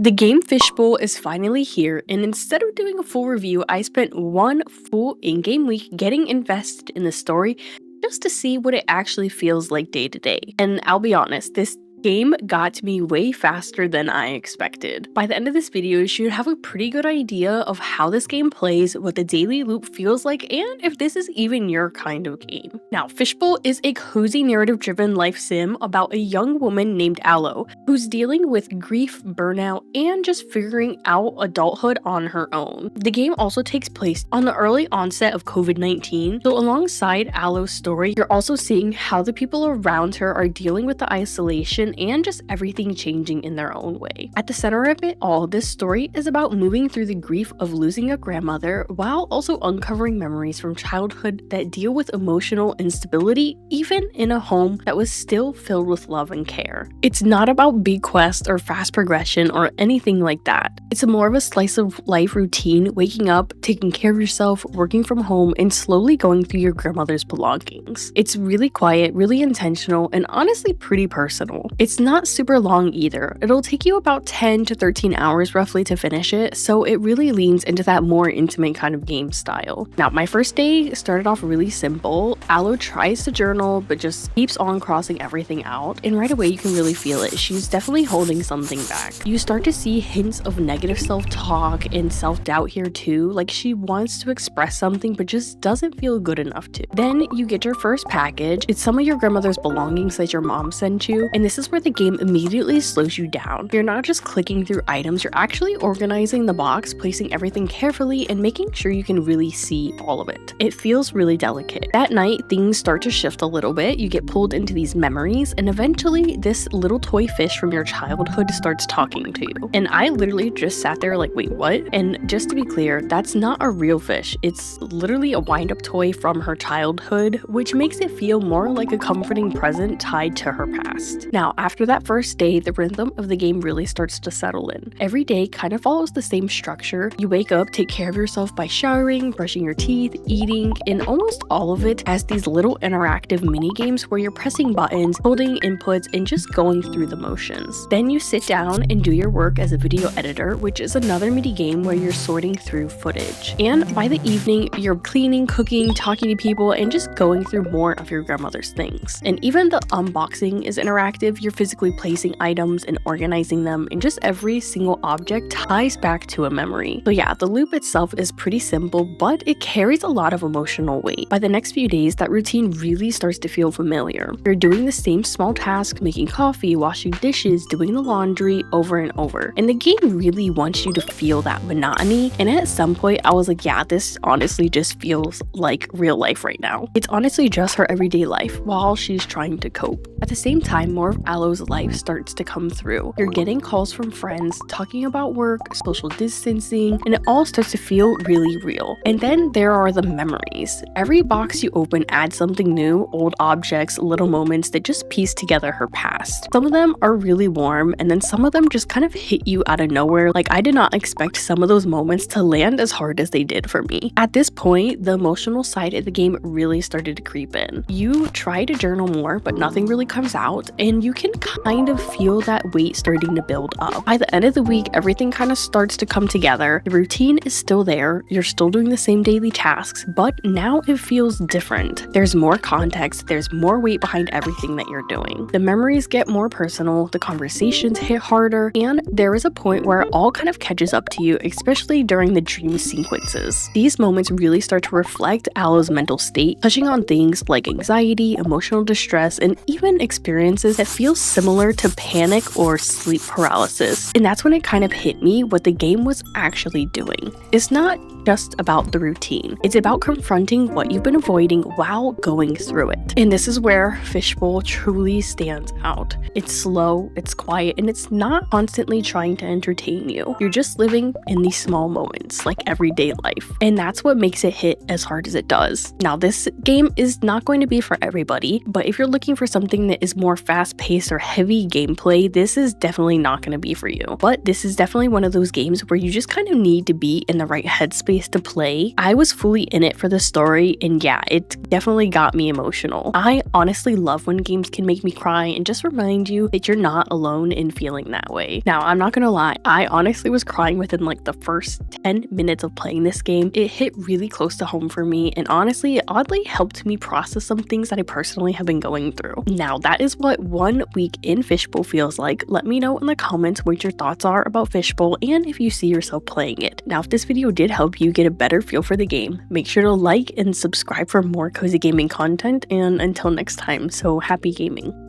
The game Fishbowl is finally here, and instead of doing a full review, I spent one full in-game week getting invested in the story just to see what it actually feels like day to day. And I'll be honest, this game got to me way faster than I expected. By the end of this video, you should have a pretty good idea of how this game plays, what the daily loop feels like, and if this is even your kind of game. Now, Fishbowl is a cozy narrative-driven life sim about a young woman named Aloe, who's dealing with grief, burnout, and just figuring out adulthood on her own. The game also takes place on the early onset of COVID-19, so alongside Aloe's story, you're also seeing how the people around her are dealing with the isolation and just everything changing in their own way. At the center of it all, this story is about moving through the grief of losing a grandmother while also uncovering memories from childhood that deal with emotional instability, even in a home that was still filled with love and care. It's not about big quests or fast progression or anything like that. It's more of a slice of life routine, waking up, taking care of yourself, working from home, and slowly going through your grandmother's belongings. It's really quiet, really intentional, and honestly pretty personal. It's not super long either. It'll take you about 10 to 13 hours roughly to finish it, so it really leans into that more intimate kind of game style. Now, my first day started off really simple. Aloe tries to journal, but just keeps on crossing everything out, and right away you can really feel it. She's definitely holding something back. You start to see hints of negative self-talk and self-doubt here too, like she wants to express something but just doesn't feel good enough to. Then you get your first package. It's some of your grandmother's belongings that your mom sent you, and this is where the game immediately slows you down. You're not just clicking through items, you're actually organizing the box, placing everything carefully, and making sure you can really see all of it. It feels really delicate. That night, things start to shift a little bit. You get pulled into these memories, and eventually this little toy fish from your childhood starts talking to you. And I literally just sat there like, wait, what? And just to be clear, that's not a real fish. It's literally a wind-up toy from her childhood, which makes it feel more like a comforting present tied to her past. Now, after that first day, the rhythm of the game really starts to settle in. Every day kind of follows the same structure. You wake up, take care of yourself by showering, brushing your teeth, eating, and almost all of it has these little interactive mini games where you're pressing buttons, holding inputs, and just going through the motions. Then you sit down and do your work as a video editor, which is another mini game where you're sorting through footage. And by the evening, you're cleaning, cooking, talking to people, and just going through more of your grandmother's things. And even the unboxing is interactive. You're physically placing items and organizing them, and just every single object ties back to a memory. So yeah, the loop itself is pretty simple, but it carries a lot of emotional weight. By the next few days, that routine really starts to feel familiar. You're doing the same small tasks, making coffee, washing dishes, doing the laundry over and over. And the game really wants you to feel that monotony. And at some point, I was like, yeah, this honestly just feels like real life right now. It's honestly just her everyday life while she's trying to cope. At the same time, more of Aloe's life starts to come through. You're getting calls from friends, talking about work, social distancing, and it all starts to feel really real. And then there are the memories. Every box you open adds something new, old objects, little moments that just piece together her past. Some of them are really warm, and then some of them just kind of hit you out of nowhere. Like, I did not expect some of those moments to land as hard as they did for me. At this point, the emotional side of the game really started to creep in. You try to journal more, but nothing really comes out, and you can kind of feel that weight starting to build up. By the end of the week, everything kind of starts to come together. The routine is still there. You're still doing the same daily tasks, but now it feels different. There's more context. There's more weight behind everything that you're doing. The memories get more personal. The conversations hit harder, and there is a point where it all kind of catches up to you, especially during the dream sequences. These moments really start to reflect Aloe's mental state, touching on things like anxiety, emotional distress, and even experiences that feel similar to panic or sleep paralysis. And that's when it kind of hit me what the game was actually doing. It's not just about the routine. It's about confronting what you've been avoiding while going through it. And this is where Fishbowl truly stands out. It's slow, it's quiet, and it's not constantly trying to entertain you. You're just living in these small moments, like everyday life. And that's what makes it hit as hard as it does. Now, this game is not going to be for everybody, but if you're looking for something that is more fast-paced or heavy gameplay, this is definitely not going to be for you. But this is definitely one of those games where you just kind of need to be in the right headspace place to play. I was fully in it for the story, and yeah, it definitely got me emotional. I honestly love when games can make me cry and just remind you that you're not alone in feeling that way. Now, I'm not gonna lie, I honestly was crying within like the first 10 minutes of playing this game. It hit really close to home for me, and honestly, it oddly helped me process some things that I personally have been going through. Now, that is what 1 week in Fishbowl feels like. Let me know in the comments what your thoughts are about Fishbowl and if you see yourself playing it. Now, if this video did help you get a better feel for the game, make sure to like and subscribe for more cozy gaming content, and until next time, so happy gaming.